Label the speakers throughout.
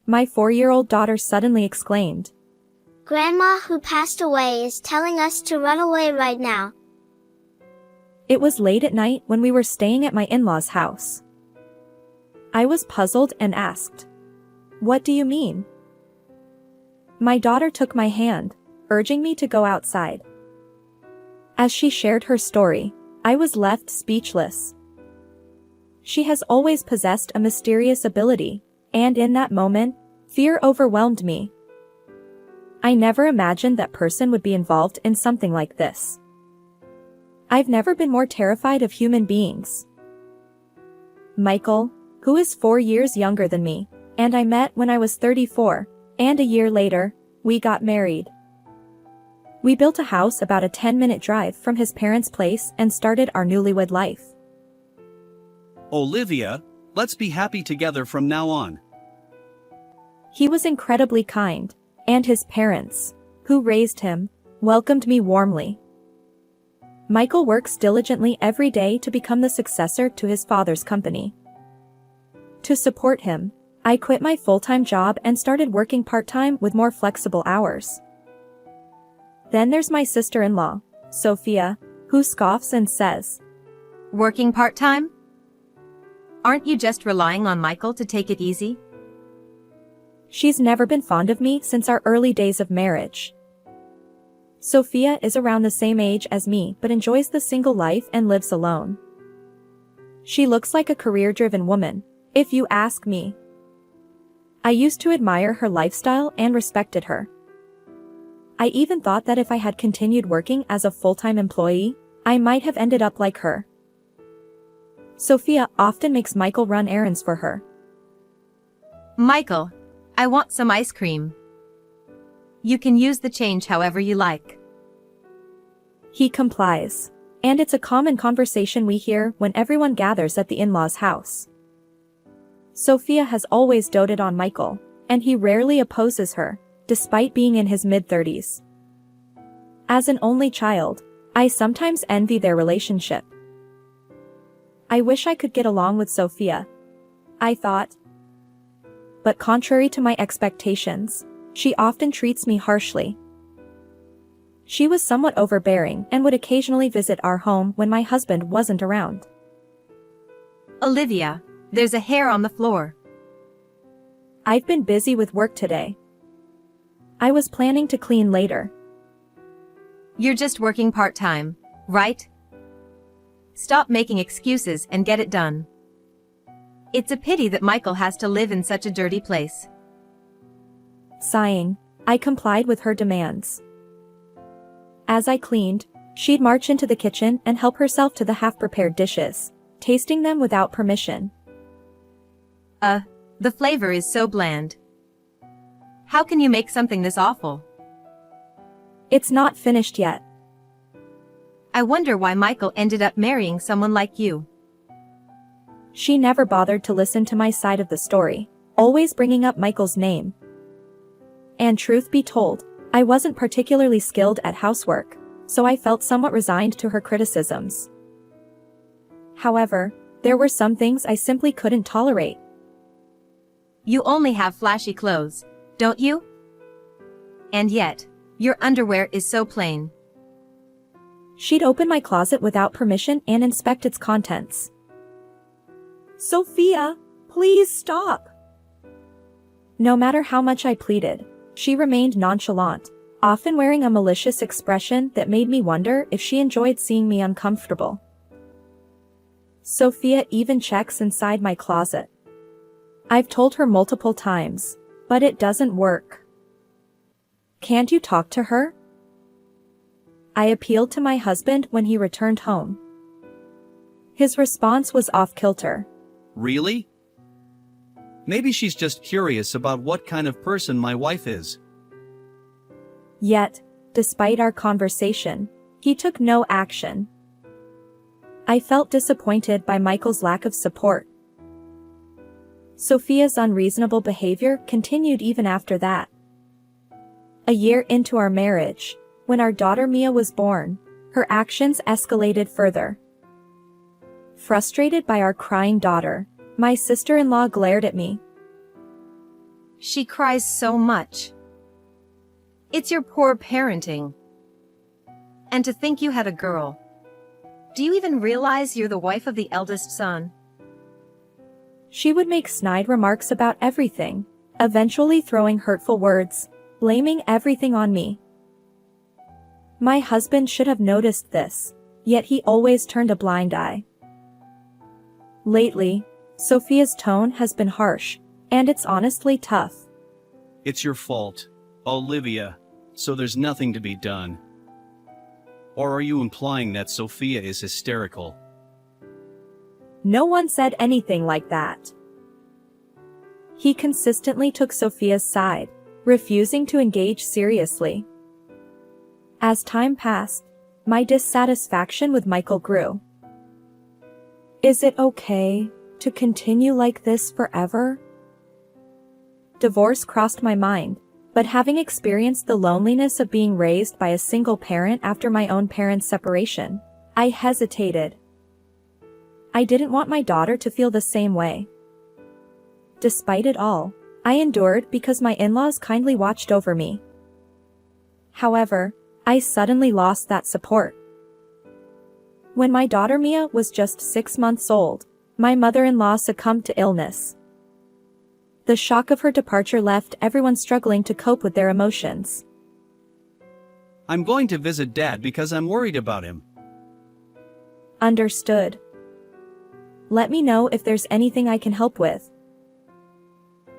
Speaker 1: My 4-year-old daughter suddenly exclaimed.
Speaker 2: Grandma who passed away is telling us to run away right now.
Speaker 1: It was late at night when we were staying at my in-laws' house. I was puzzled and asked, "What do you mean?" My daughter took my hand, urging me to go outside. As she shared her story, I was left speechless. She has always possessed a mysterious ability, and in that moment, fear overwhelmed me. I never imagined that person would be involved in something like this. I've never been more terrified of human beings. Michael, who is 4 years younger than me, and I met when I was 34, and a year later, we got married. We built a house about a 10-minute drive from his parents' place and started our newlywed life.
Speaker 3: Olivia, let's be happy together from now on.
Speaker 1: He was incredibly kind, and his parents, who raised him, welcomed me warmly. Michael works diligently every day to become the successor to his father's company. To support him, I quit my full-time job and started working part-time with more flexible hours. Then there's my sister-in-law, Sophia, who scoffs and says,
Speaker 4: "Working part-time? Aren't you just relying on Michael to take it easy?"
Speaker 1: She's never been fond of me since our early days of marriage. Sophia is around the same age as me but enjoys the single life and lives alone. She looks like a career-driven woman, if you ask me. I used to admire her lifestyle and respected her. I even thought that if I had continued working as a full-time employee, I might have ended up like her. Sophia often makes Michael run errands for her.
Speaker 4: "Michael, I want some ice cream. You can use the change however you like."
Speaker 1: He complies, and it's a common conversation we hear when everyone gathers at the in-laws' house. Sophia has always doted on Michael, and he rarely opposes her, despite being in his mid-30s. As an only child, I sometimes envy their relationship. I wish I could get along with Sophia, I thought. But contrary to my expectations, she often treats me harshly. She was somewhat overbearing and would occasionally visit our home when my husband wasn't around.
Speaker 4: "Olivia, there's a hair on the floor."
Speaker 1: I've been busy with work today. I was planning to clean later.
Speaker 4: "You're just working part-time, right? Stop making excuses and get it done. It's a pity that Michael has to live in such a dirty place."
Speaker 1: Sighing, I complied with her demands. As I cleaned, she'd march into the kitchen and help herself to the half-prepared dishes, tasting them without permission.
Speaker 4: The flavor is so bland. How can you make something this awful?"
Speaker 1: It's not finished yet.
Speaker 4: "I wonder why Michael ended up marrying someone like you."
Speaker 1: She never bothered to listen to my side of the story, always bringing up Michael's name. And truth be told, I wasn't particularly skilled at housework, so I felt somewhat resigned to her criticisms. However, there were some things I simply couldn't tolerate.
Speaker 4: "You only have flashy clothes, don't you? And yet, your underwear is so plain."
Speaker 1: She'd open my closet without permission and inspect its contents. "Sophia, please stop!" No matter how much I pleaded, she remained nonchalant, often wearing a malicious expression that made me wonder if she enjoyed seeing me uncomfortable. Sophia even checks inside my closet. I've told her multiple times, but it doesn't work. "Can't you talk to her?" I appealed to my husband when he returned home. His response was off-kilter.
Speaker 3: Really? Maybe she's just curious about what kind of person my wife is.
Speaker 1: Yet, despite our conversation, he took no action. I felt disappointed by Michael's lack of support. Sophia's unreasonable behavior continued even after that. A year into our marriage, when our daughter Mia was born, her actions escalated further. Frustrated by our crying daughter, my sister-in-law glared at me.
Speaker 4: She cries so much. It's your poor parenting. And to think you had a girl. Do you even realize you're the wife of the eldest son?
Speaker 1: She would make snide remarks about everything, eventually throwing hurtful words, blaming everything on me. My husband should have noticed this, yet he always turned a blind eye. Lately, Sophia's tone has been harsh, and it's honestly tough.
Speaker 3: It's your fault, Olivia, so there's nothing to be done. Or are you implying that Sophia is hysterical?
Speaker 1: No one said anything like that. He consistently took Sophia's side, refusing to engage seriously. As time passed, my dissatisfaction with Michael grew. Is it okay to continue like this forever? Divorce crossed my mind, but having experienced the loneliness of being raised by a single parent after my own parents' separation, I hesitated. I didn't want my daughter to feel the same way. Despite it all, I endured because my in-laws kindly watched over me. However, I suddenly lost that support. When my daughter Mia was just 6 months old, my mother-in-law succumbed to illness. The shock of her departure left everyone struggling to cope with their emotions.
Speaker 3: I'm going to visit Dad because I'm worried about him.
Speaker 1: Understood. Let me know if there's anything I can help with.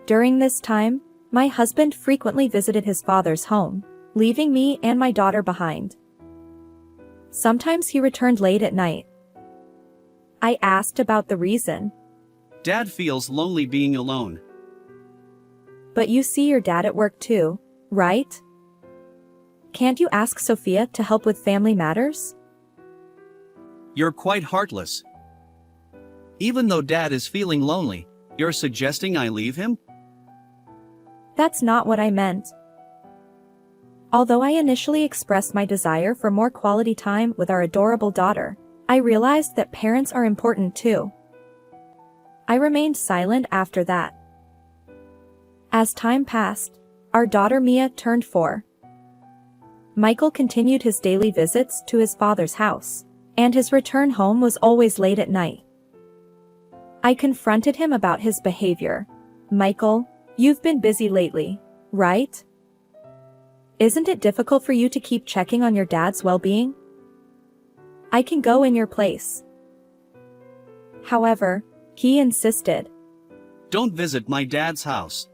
Speaker 1: During this time, my husband frequently visited his father's home, leaving me and my daughter behind. Sometimes he returned late at night. I asked about the reason.
Speaker 3: Dad feels lonely being alone.
Speaker 1: But you see your dad at work too, right? Can't you ask Sophia to help with family matters?
Speaker 3: You're quite heartless. Even though Dad is feeling lonely, you're suggesting I leave him?
Speaker 1: That's not what I meant. Although I initially expressed my desire for more quality time with our adorable daughter, I realized that parents are important too. I remained silent after that. As time passed, our daughter Mia turned 4. Michael continued his daily visits to his father's house, and his return home was always late at night. I confronted him about his behavior. Michael, you've been busy lately, right? Isn't it difficult for you to keep checking on your dad's well-being? I can go in your place. However, he insisted.
Speaker 3: Don't visit my dad's house.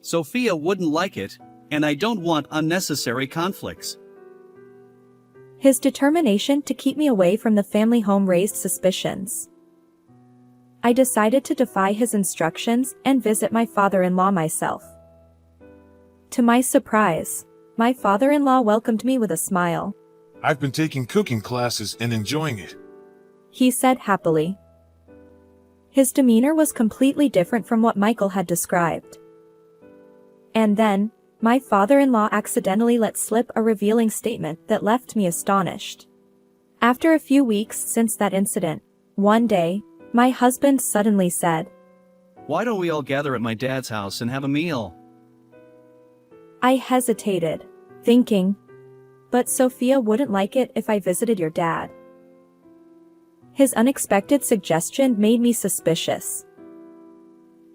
Speaker 3: Sophia wouldn't like it, and I don't want unnecessary conflicts.
Speaker 1: His determination to keep me away from the family home raised suspicions. I decided to defy his instructions and visit my father-in-law myself. To my surprise, my father-in-law welcomed me with a smile.
Speaker 5: I've been taking cooking classes and enjoying it.
Speaker 1: He said happily. His demeanor was completely different from what Michael had described. And then, my father-in-law accidentally let slip a revealing statement that left me astonished. After a few weeks since that incident, one day, my husband suddenly said,
Speaker 3: Why don't we all gather at my dad's house and have a meal?
Speaker 1: I hesitated, thinking, but Sophia wouldn't like it if I visited your dad. His unexpected suggestion made me suspicious.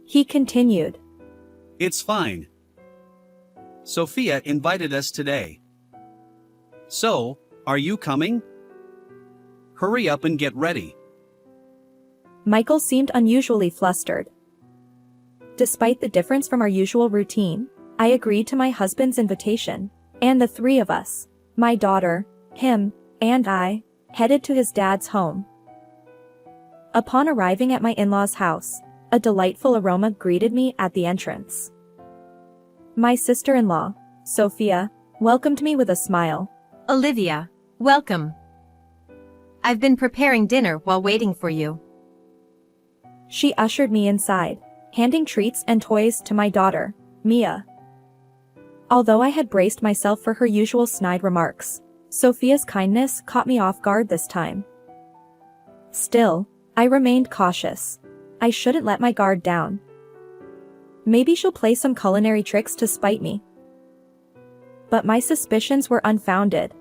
Speaker 1: He continued.
Speaker 3: It's fine. Sophia invited us today. So, are you coming? Hurry up and get ready.
Speaker 1: Michael seemed unusually flustered. Despite the difference from our usual routine, I agreed to my husband's invitation, and the 3 of us, my daughter, him, and I, headed to his dad's home. Upon arriving at my in-laws' house, a delightful aroma greeted me at the entrance. My sister-in-law, Sophia, welcomed me with a smile.
Speaker 4: Olivia, welcome. I've been preparing dinner while waiting for you.
Speaker 1: She ushered me inside, handing treats and toys to my daughter, Mia. Although I had braced myself for her usual snide remarks, Sophia's kindness caught me off guard this time. Still, I remained cautious. I shouldn't let my guard down. Maybe she'll play some culinary tricks to spite me. But my suspicions were unfounded.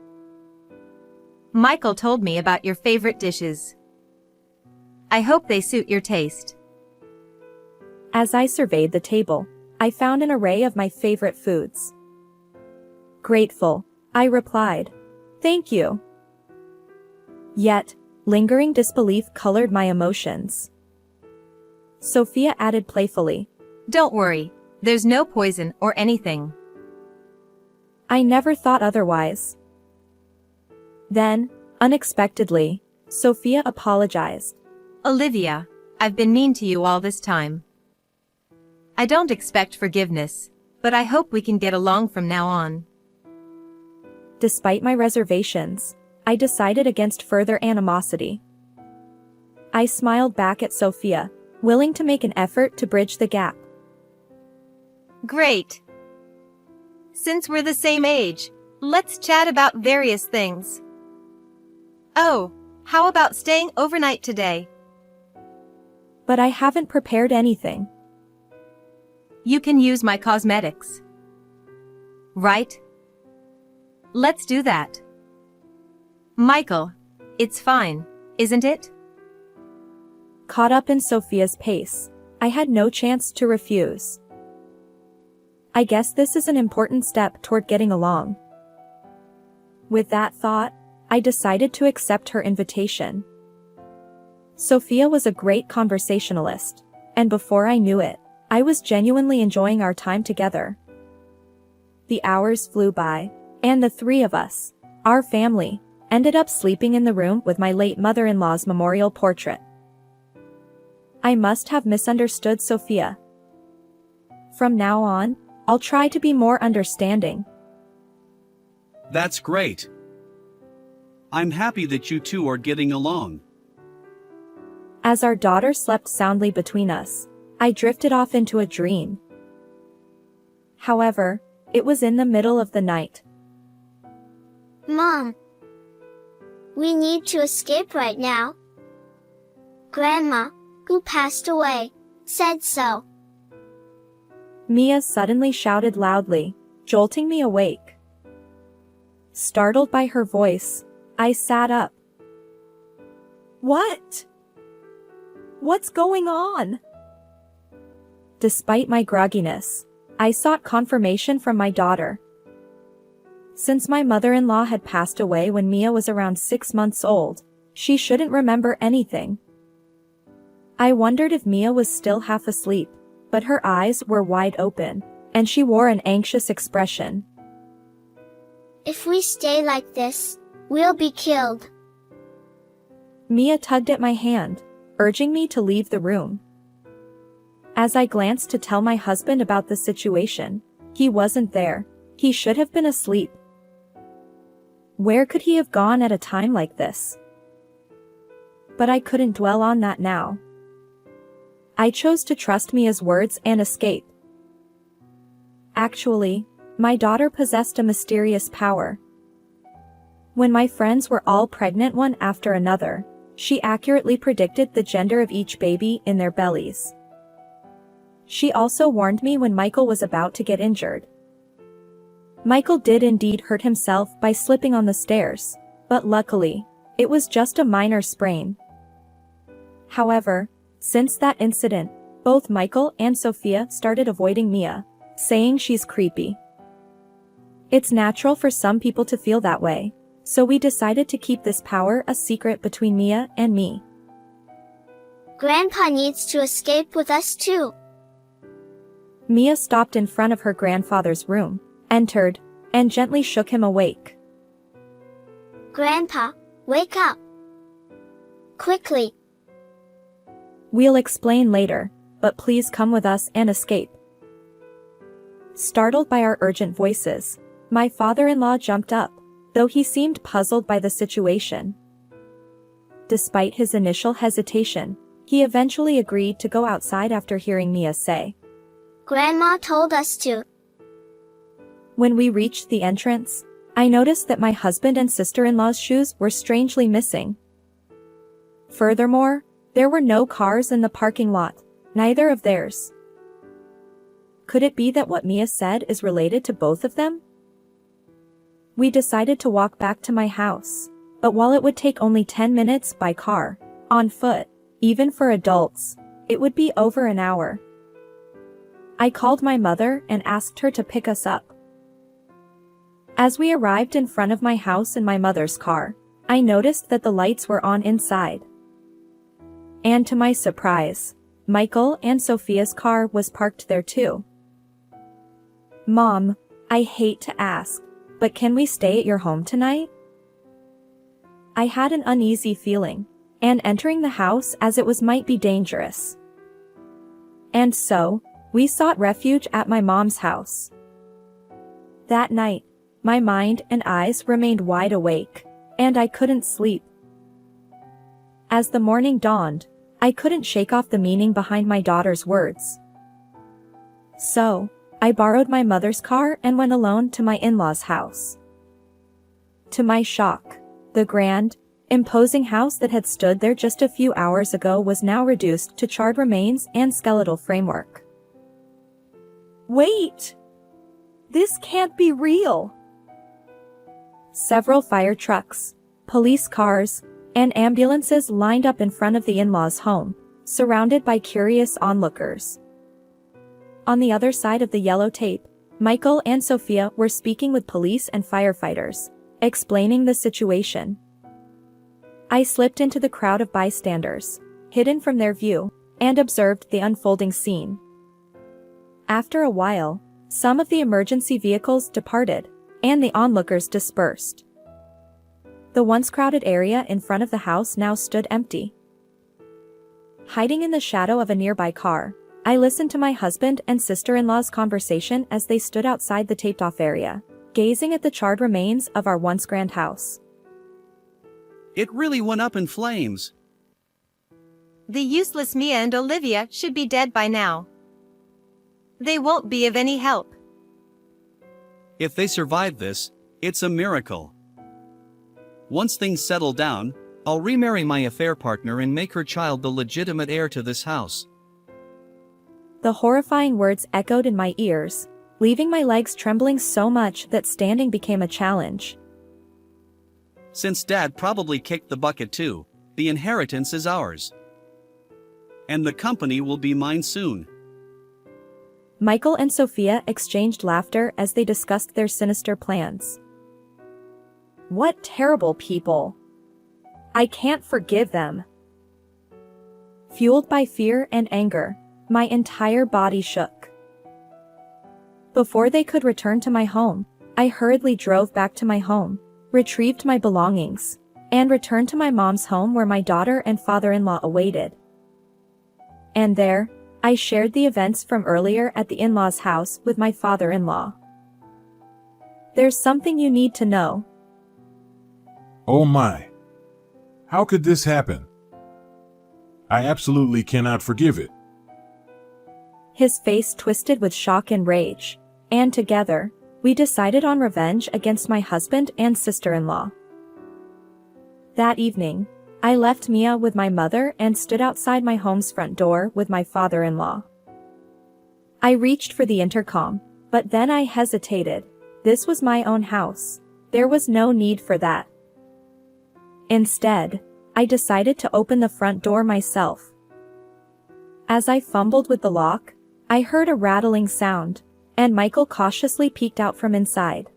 Speaker 4: Michael told me about your favorite dishes. I hope they suit your taste.
Speaker 1: As I surveyed the table, I found an array of my favorite foods. Grateful, I replied. Thank you. Yet, lingering disbelief colored my emotions. Sophia added playfully.
Speaker 4: Don't worry, there's no poison or anything.
Speaker 1: I never thought otherwise. Then, unexpectedly, Sophia apologized.
Speaker 4: Olivia, I've been mean to you all this time. I don't expect forgiveness, but I hope we can get along from now on.
Speaker 1: Despite my reservations, I decided against further animosity. I smiled back at Sophia, willing to make an effort to bridge the gap.
Speaker 4: Great. Since we're the same age, let's chat about various things. Oh, how about staying overnight today?
Speaker 1: But I haven't prepared anything.
Speaker 4: You can use my cosmetics. Right? Let's do that. Michael, it's fine, isn't it?
Speaker 1: Caught up in Sophia's pace, I had no chance to refuse. I guess this is an important step toward getting along. With that thought, I decided to accept her invitation. Sophia was a great conversationalist, and before I knew it, I was genuinely enjoying our time together. The hours flew by, and the three of us, our family, ended up sleeping in the room with my late mother-in-law's memorial portrait. I must have misunderstood Sophia. From now on, I'll try to be more understanding.
Speaker 3: That's great. I'm happy that you two are getting along.
Speaker 1: As our daughter slept soundly between us, I drifted off into a dream. However, it was in the middle of the night.
Speaker 2: Mom, we need to escape right now. Grandma, who passed away, said so.
Speaker 1: Mia suddenly shouted loudly, jolting me awake. Startled by her voice, I sat up. What? What's going on? Despite my grogginess, I sought confirmation from my daughter. Since my mother-in-law had passed away when Mia was around 6 months old, she shouldn't remember anything. I wondered if Mia was still half asleep, but her eyes were wide open, and she wore an anxious expression.
Speaker 2: If we stay like this, we'll be killed.
Speaker 1: Mia tugged at my hand, urging me to leave the room. As I glanced to tell my husband about the situation, he wasn't there. He should have been asleep. Where could he have gone at a time like this? But I couldn't dwell on that now. I chose to trust Mia's words and escape. Actually, my daughter possessed a mysterious power. When my friends were all pregnant one after another, she accurately predicted the gender of each baby in their bellies. She also warned me when Michael was about to get injured. Michael did indeed hurt himself by slipping on the stairs, but luckily, it was just a minor sprain. However, since that incident, both Michael and Sophia started avoiding Mia, saying she's creepy. It's natural for some people to feel that way, so we decided to keep this power a secret between Mia and me.
Speaker 2: Grandpa needs to escape with us too.
Speaker 1: Mia stopped in front of her grandfather's room, entered, and gently shook him awake.
Speaker 2: Grandpa, wake up. Quickly.
Speaker 1: We'll explain later, but please come with us and escape. Startled by our urgent voices, my father-in-law jumped up, though he seemed puzzled by the situation. Despite his initial hesitation, he eventually agreed to go outside after hearing Mia say,
Speaker 2: Grandma told us to.
Speaker 1: When we reached the entrance, I noticed that my husband and sister-in-law's shoes were strangely missing. Furthermore, there were no cars in the parking lot, neither of theirs. Could it be that what Mia said is related to both of them? We decided to walk back to my house, but while it would take only 10 minutes by car, on foot, even for adults, it would be over an hour. I called my mother and asked her to pick us up. As we arrived in front of my house in my mother's car, I noticed that the lights were on inside. And to my surprise, Michael and Sophia's car was parked there too. Mom, I hate to ask, but can we stay at your home tonight? I had an uneasy feeling, and entering the house as it was might be dangerous. And so, we sought refuge at my mom's house. That night, my mind and eyes remained wide awake, and I couldn't sleep. As the morning dawned, I couldn't shake off the meaning behind my daughter's words. So, I borrowed my mother's car and went alone to my in-laws' house. To my shock, the grand, imposing house that had stood there just a few hours ago was now reduced to charred remains and skeletal framework. Wait! This can't be real! Several fire trucks, police cars, and ambulances lined up in front of the in-laws' home, surrounded by curious onlookers. On the other side of the yellow tape, Michael and Sophia were speaking with police and firefighters, explaining the situation. I slipped into the crowd of bystanders, hidden from their view, and observed the unfolding scene. After a while, some of the emergency vehicles departed, and the onlookers dispersed. The once crowded area in front of the house now stood empty. Hiding in the shadow of a nearby car, I listened to my husband and sister-in-law's conversation as they stood outside the taped-off area, gazing at the charred remains of our once grand house.
Speaker 3: It really went up in flames.
Speaker 4: The useless Mia and Olivia should be dead by now. They won't be of any help.
Speaker 3: If they survive this, it's a miracle. Once things settle down, I'll remarry my affair partner and make her child the legitimate heir to this house.
Speaker 1: The horrifying words echoed in my ears, leaving my legs trembling so much that standing became a challenge.
Speaker 3: Since Dad probably kicked the bucket too, the inheritance is ours. And the company will be mine soon.
Speaker 1: Michael and Sophia exchanged laughter as they discussed their sinister plans. What terrible people! I can't forgive them. Fueled by fear and anger, my entire body shook. Before they could return to my home, I hurriedly drove back to my home, retrieved my belongings, and returned to my mom's home where my daughter and father-in-law awaited. And there, I shared the events from earlier at the in-laws' house with my father-in-law. There's something you need to know.
Speaker 5: Oh my. How could this happen? I absolutely cannot forgive it.
Speaker 1: His face twisted with shock and rage, and together, we decided on revenge against my husband and sister-in-law. That evening, I left Mia with my mother and stood outside my home's front door with my father-in-law. I reached for the intercom, but then I hesitated. This was my own house. There was no need for that. Instead, I decided to open the front door myself. As I fumbled with the lock, I heard a rattling sound, and Michael cautiously peeked out from inside.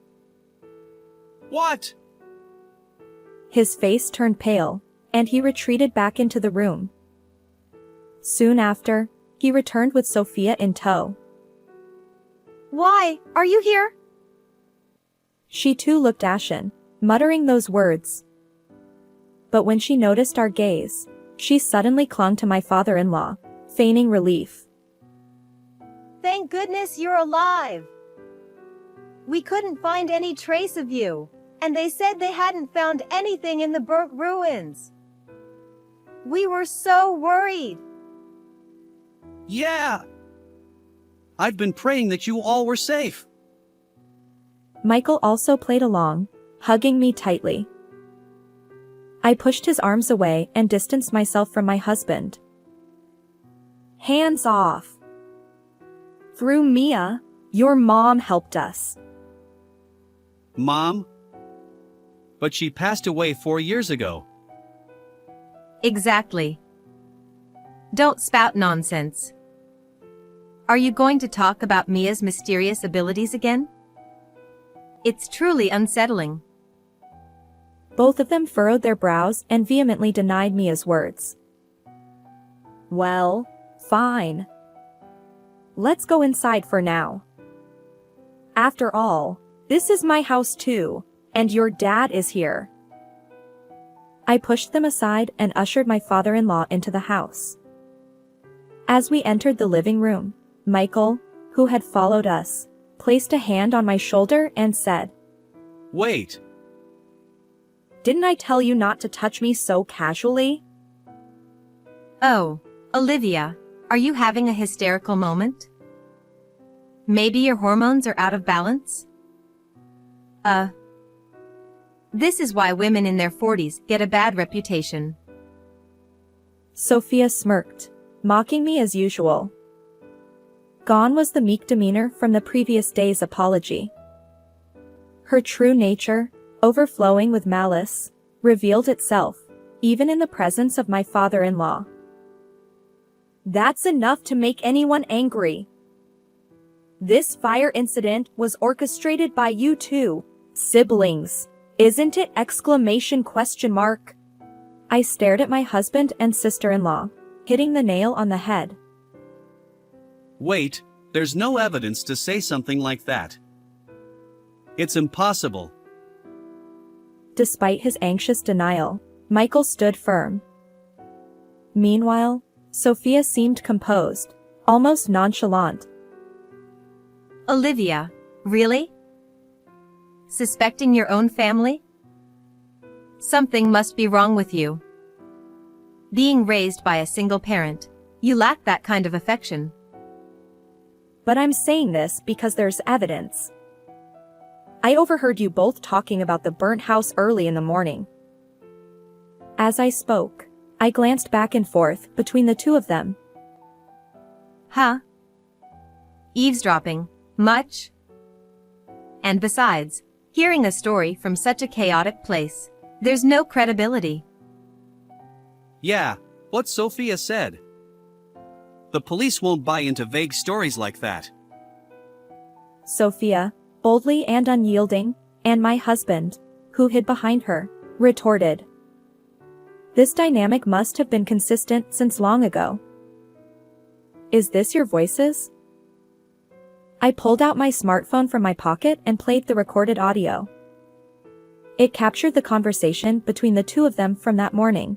Speaker 3: What?
Speaker 1: His face turned pale, and he retreated back into the room. Soon after, he returned with Sophia in tow.
Speaker 4: Why are you here?
Speaker 1: She too looked ashen, muttering those words. But when she noticed our gaze, she suddenly clung to my father-in-law, feigning relief.
Speaker 4: Thank goodness you're alive. We couldn't find any trace of you, and they said they hadn't found anything in the burnt ruins. We were so worried.
Speaker 3: Yeah. I've been praying that you all were safe.
Speaker 1: Michael also played along, hugging me tightly. I pushed his arms away and distanced myself from my husband. Hands off! Through Mia, your mom helped us.
Speaker 3: Mom? But she passed away 4 years ago.
Speaker 4: Exactly. Don't spout nonsense. Are you going to talk about Mia's mysterious abilities again? It's truly unsettling.
Speaker 1: Both of them furrowed their brows and vehemently denied Mia's words. Well, fine. Let's go inside for now. After all, this is my house too, and your dad is here. I pushed them aside and ushered my father-in-law into the house. As we entered the living room, Michael, who had followed us, placed a hand on my shoulder and said,
Speaker 3: Wait.
Speaker 1: "Didn't I tell you not to touch me so casually?"
Speaker 4: Oh, Olivia, are you having a hysterical moment? Maybe your hormones are out of balance? This is why women in their 40s get a bad reputation.
Speaker 1: Sophia smirked, mocking me as usual. Gone was the meek demeanor from the previous day's apology. Her true nature, overflowing with malice, revealed itself, even in the presence of my father-in-law. That's enough to make anyone angry. This fire incident was orchestrated by you two, siblings, isn't it? Exclamation question mark. I stared at my husband and sister-in-law, hitting the nail on the head.
Speaker 3: Wait, there's no evidence to say something like that. It's impossible.
Speaker 1: Despite his anxious denial, Michael stood firm. Meanwhile, Sophia seemed composed, almost nonchalant.
Speaker 4: Olivia, really? Suspecting your own family? Something must be wrong with you. Being raised by a single parent, you lack that kind of affection.
Speaker 1: But I'm saying this because there's evidence. I overheard you both talking about the burnt house early in the morning. As I spoke, I glanced back and forth between the two of them.
Speaker 4: Huh? Eavesdropping, much? And besides, hearing a story from such a chaotic place, there's no credibility.
Speaker 3: Yeah, what Sophia said. The police won't buy into vague stories like that.
Speaker 1: Sophia, boldly and unyielding, and my husband, who hid behind her, retorted. This dynamic must have been consistent since long ago. Is this your voices? I pulled out my smartphone from my pocket and played the recorded audio. It captured the conversation between the two of them from that morning.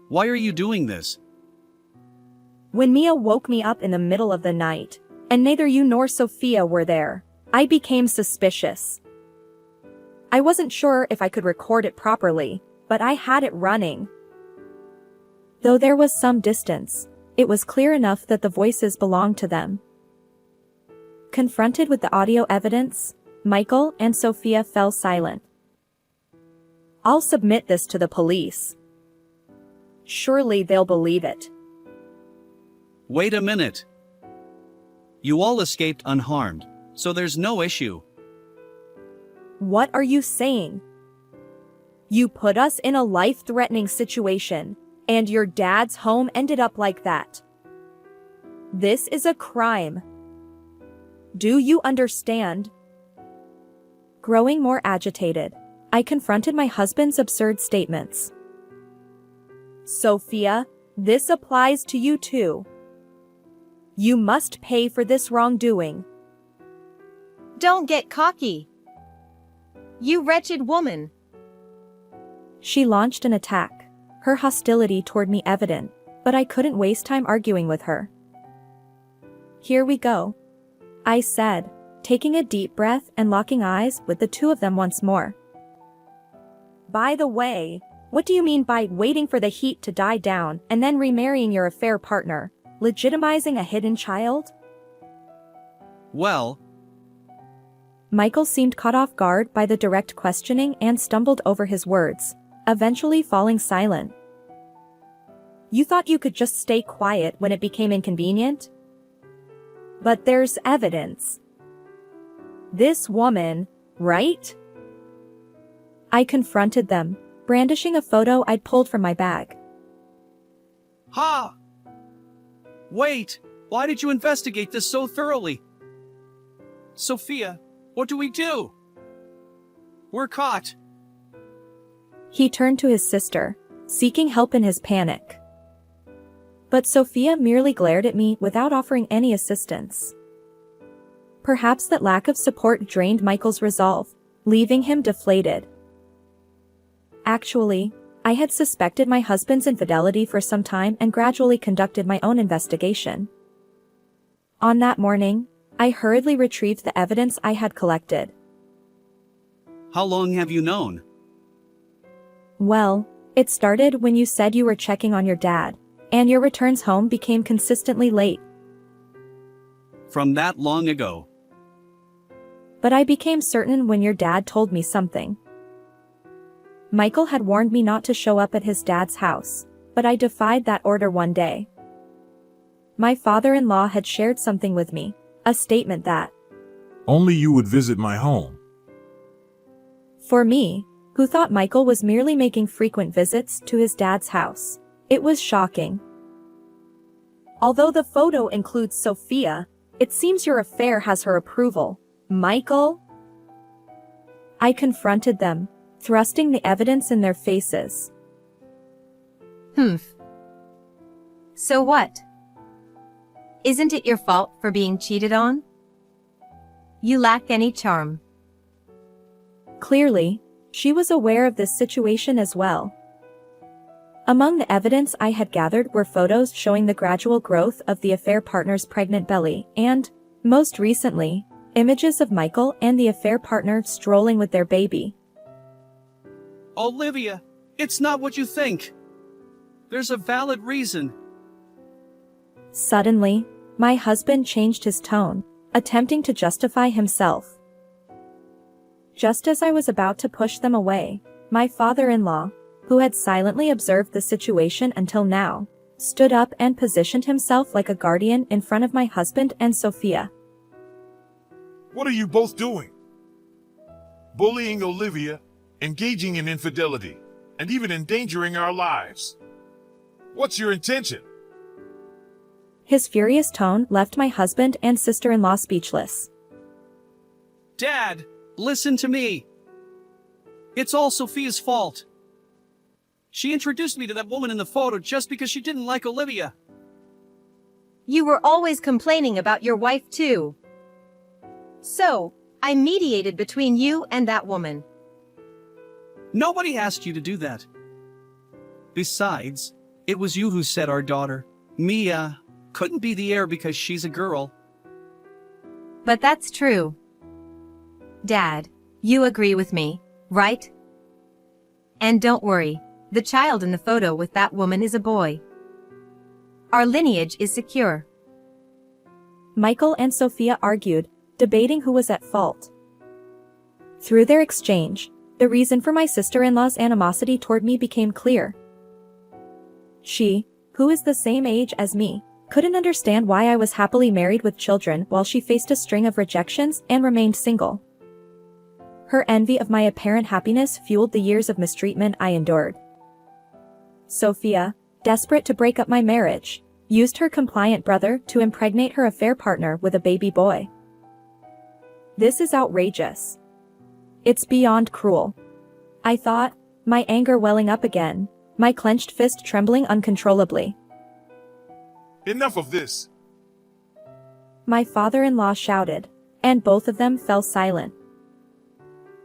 Speaker 3: Why are you doing this?
Speaker 1: When Mia woke me up in the middle of the night, and neither you nor Sophia were there, I became suspicious. I wasn't sure if I could record it properly, but I had it running. Though there was some distance, it was clear enough that the voices belonged to them. Confronted with the audio evidence, Michael and Sophia fell silent. I'll submit this to the police. Surely they'll believe it.
Speaker 3: Wait a minute. You all escaped unharmed, so there's no issue.
Speaker 1: What are you saying? You put us in a life-threatening situation, and your dad's home ended up like that. This is a crime. Do you understand? Growing more agitated, I confronted my husband's absurd statements. Sophia, this applies to you too. You must pay for this wrongdoing.
Speaker 4: Don't get cocky. You wretched woman.
Speaker 1: She launched an attack, her hostility toward me evident, but I couldn't waste time arguing with her. Here we go, I said, taking a deep breath and locking eyes with the two of them once more. By the way, what do you mean by waiting for the heat to die down and then remarrying your affair partner, legitimizing a hidden child?
Speaker 3: Well,
Speaker 1: Michael seemed caught off guard by the direct questioning and stumbled over his words, eventually falling silent. You thought you could just stay quiet when it became inconvenient? But there's evidence. This woman, right? I confronted them, brandishing a photo I'd pulled from my bag.
Speaker 3: Ha! Wait, why did you investigate this so thoroughly? Sophia, what do we do? We're caught.
Speaker 1: He turned to his sister, seeking help in his panic. But Sophia merely glared at me without offering any assistance. Perhaps that lack of support drained Michael's resolve, leaving him deflated. Actually, I had suspected my husband's infidelity for some time and gradually conducted my own investigation. On that morning, I hurriedly retrieved the evidence I had collected.
Speaker 3: How long have you known?
Speaker 1: Well, it started when you said you were checking on your dad, and your returns home became consistently late.
Speaker 3: From that long ago.
Speaker 1: But I became certain when your dad told me something. Michael had warned me not to show up at his dad's house, but I defied that order one day. My father-in-law had shared something with me, a statement that,
Speaker 5: Only you would visit my home.
Speaker 1: for me, who thought Michael was merely making frequent visits to his dad's house, it was shocking. Although the photo includes Sophia, it seems your affair has her approval. Michael? I confronted them, thrusting the evidence in their faces.
Speaker 4: Humph. So what? Isn't it your fault for being cheated on? You lack any charm.
Speaker 1: Clearly, she was aware of this situation as well. Among the evidence I had gathered were photos showing the gradual growth of the affair partner's pregnant belly and, most recently, images of Michael and the affair partner strolling with their baby.
Speaker 3: Olivia, it's not what you think. There's a valid reason.
Speaker 1: Suddenly, my husband changed his tone, attempting to justify himself. Just as I was about to push them away, my father-in-law, who had silently observed the situation until now, stood up and positioned himself like a guardian in front of my husband and Sophia.
Speaker 6: What are you both doing? Bullying Olivia, engaging in infidelity, and even endangering our lives. What's your intention?
Speaker 1: His furious tone left my husband and sister-in-law speechless.
Speaker 3: Dad, listen to me. It's all Sophia's fault. She introduced me to that woman in the photo just because she didn't like Olivia.
Speaker 4: You were always complaining about your wife too. So, I mediated between you and that woman.
Speaker 3: Nobody asked you to do that. Besides, it was you who said our daughter, Mia, couldn't be the heir because she's a girl.
Speaker 4: But that's true. Dad, you agree with me, right? And don't worry, the child in the photo with that woman is a boy. Our lineage is secure.
Speaker 1: Michael and Sophia argued, debating who was at fault. Through their exchange, the reason for my sister-in-law's animosity toward me became clear. She, who is the same age as me, couldn't understand why I was happily married with children while she faced a string of rejections and remained single. Her envy of my apparent happiness fueled the years of mistreatment I endured. Sophia, desperate to break up my marriage, used her compliant brother to impregnate her affair partner with a baby boy. This is outrageous. It's beyond cruel. I thought, my anger welling up again, my clenched fist trembling uncontrollably.
Speaker 6: Enough of this.
Speaker 1: My father-in-law shouted, and both of them fell silent.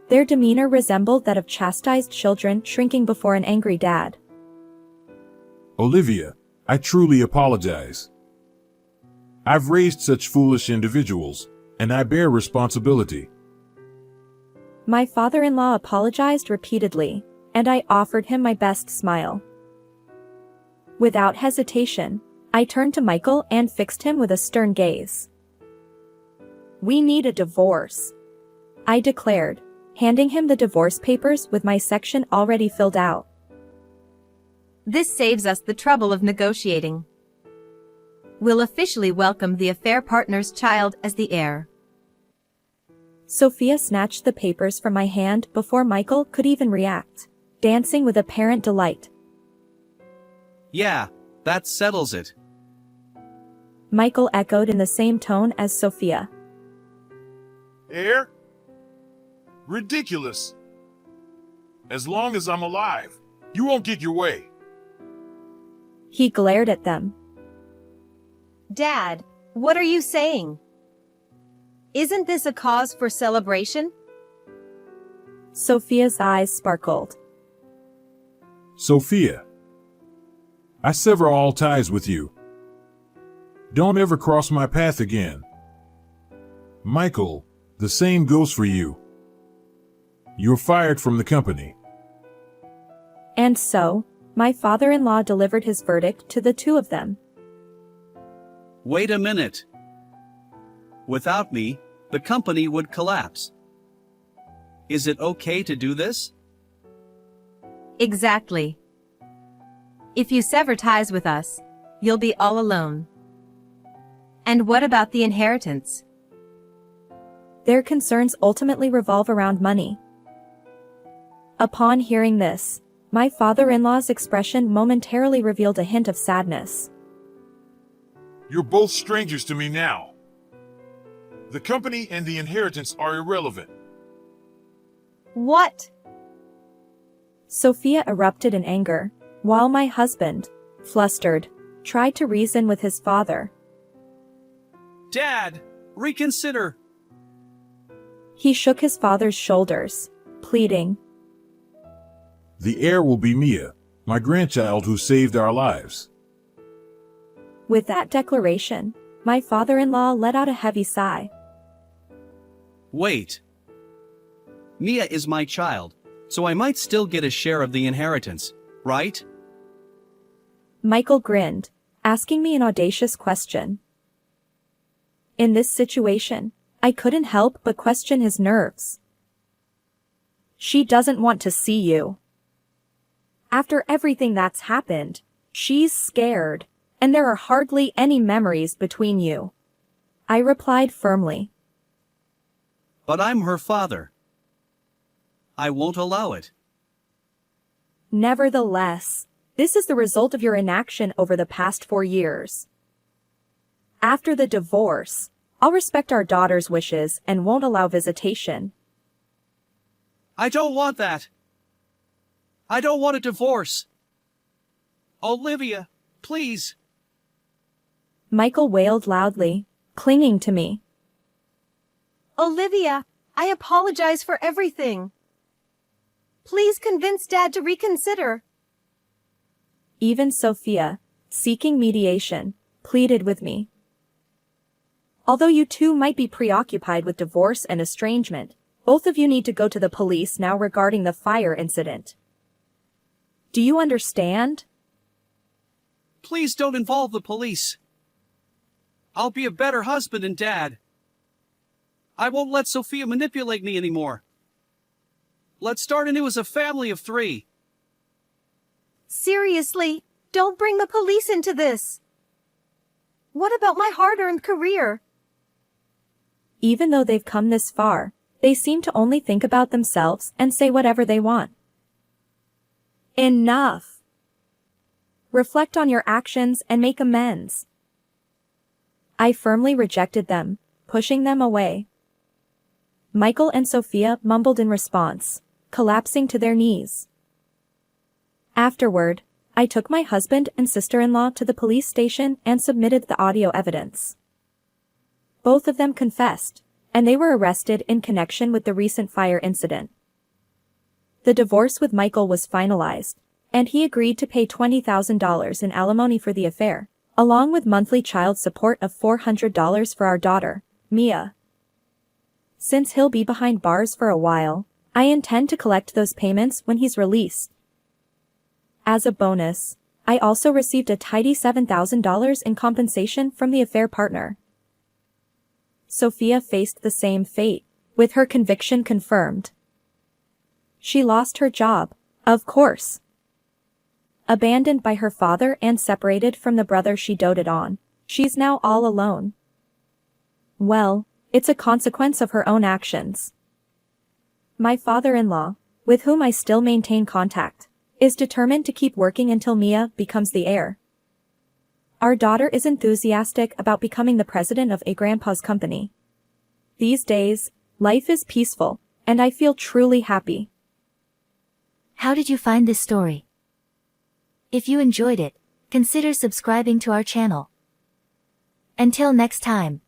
Speaker 1: Their demeanor resembled that of chastised children shrinking before an angry dad.
Speaker 5: Olivia, I truly apologize. I've raised such foolish individuals, and I bear responsibility.
Speaker 1: My father-in-law apologized repeatedly, and I offered him my best smile. Without hesitation, I turned to Michael and fixed him with a stern gaze. We need a divorce, I declared, handing him the divorce papers with my section already filled out.
Speaker 4: This saves us the trouble of negotiating. will officially welcome the affair partner's child as the heir.
Speaker 1: Sophia snatched the papers from my hand before Michael could even react, dancing with apparent delight.
Speaker 3: Yeah, that settles it.
Speaker 1: Michael echoed in the same tone as Sophia.
Speaker 6: Heir? Ridiculous. As long as I'm alive, you won't get your way.
Speaker 1: He glared at them.
Speaker 4: Dad, what are you saying? Isn't this a cause for celebration?
Speaker 1: Sophia's eyes sparkled.
Speaker 5: Sophia, I sever all ties with you. Don't ever cross my path again. Michael, the same goes for you. You're fired from the company.
Speaker 1: And so, my father-in-law delivered his verdict to the two of them.
Speaker 3: Wait a minute. Without me, the company would collapse. Is it okay to do this?
Speaker 4: Exactly. If you sever ties with us, you'll be all alone. And what about the inheritance?
Speaker 1: Their concerns ultimately revolve around money. Upon hearing this, my father-in-law's expression momentarily revealed a hint of sadness.
Speaker 6: You're both strangers to me now. The company and the inheritance are irrelevant.
Speaker 4: What?
Speaker 1: Sophia erupted in anger, while my husband, flustered, tried to reason with his father.
Speaker 3: Dad, reconsider.
Speaker 1: He shook his father's shoulders, pleading.
Speaker 5: The heir will be Mia, my grandchild who saved our lives.
Speaker 1: With that declaration, my father-in-law let out a heavy sigh.
Speaker 3: Wait. Mia is my child, so I might still get a share of the inheritance, right?
Speaker 1: Michael grinned, asking me an audacious question. In this situation, I couldn't help but question his nerves. She doesn't want to see you. After everything that's happened, she's scared, and there are hardly any memories between you. I replied firmly.
Speaker 3: But I'm her father. I won't allow it.
Speaker 1: Nevertheless, this is the result of your inaction over the past 4 years. After the divorce, I'll respect our daughter's wishes and won't allow visitation.
Speaker 3: I don't want that. I don't want a divorce. Olivia, please.
Speaker 1: Michael wailed loudly, clinging to me.
Speaker 4: Olivia, I apologize for everything. Please convince Dad to reconsider.
Speaker 1: Even Sophia, seeking mediation, pleaded with me. Although you two might be preoccupied with divorce and estrangement, both of you need to go to the police now regarding the fire incident. Do you understand?
Speaker 3: Please don't involve the police. I'll be a better husband and dad. I won't let Sophia manipulate me anymore. Let's start anew as a family of 3.
Speaker 4: Seriously, don't bring the police into this. What about my hard-earned career?
Speaker 1: Even though they've come this far, they seem to only think about themselves and say whatever they want. Enough. Reflect on your actions and make amends. I firmly rejected them, pushing them away. Michael and Sophia mumbled in response, collapsing to their knees. Afterward, I took my husband and sister-in-law to the police station and submitted the audio evidence. Both of them confessed, and they were arrested in connection with the recent fire incident. The divorce with Michael was finalized, and he agreed to pay $20,000 in alimony for the affair, along with monthly child support of $400 for our daughter, Mia. Since he'll be behind bars for a while, I intend to collect those payments when he's released. As a bonus, I also received a tidy $7,000 in compensation from the affair partner. Sophia faced the same fate, with her conviction confirmed. She lost her job, of course. Abandoned by her father and separated from the brother she doted on, She's now all alone. Well, it's a consequence of her own actions. My father-in-law, with whom I still maintain contact, is determined to keep working until Mia becomes the heir. Our daughter is enthusiastic about becoming the president of a grandpa's company. These days, life is peaceful, and I feel truly happy.
Speaker 7: How did you find this story? If you enjoyed it, consider subscribing to our channel. Until next time.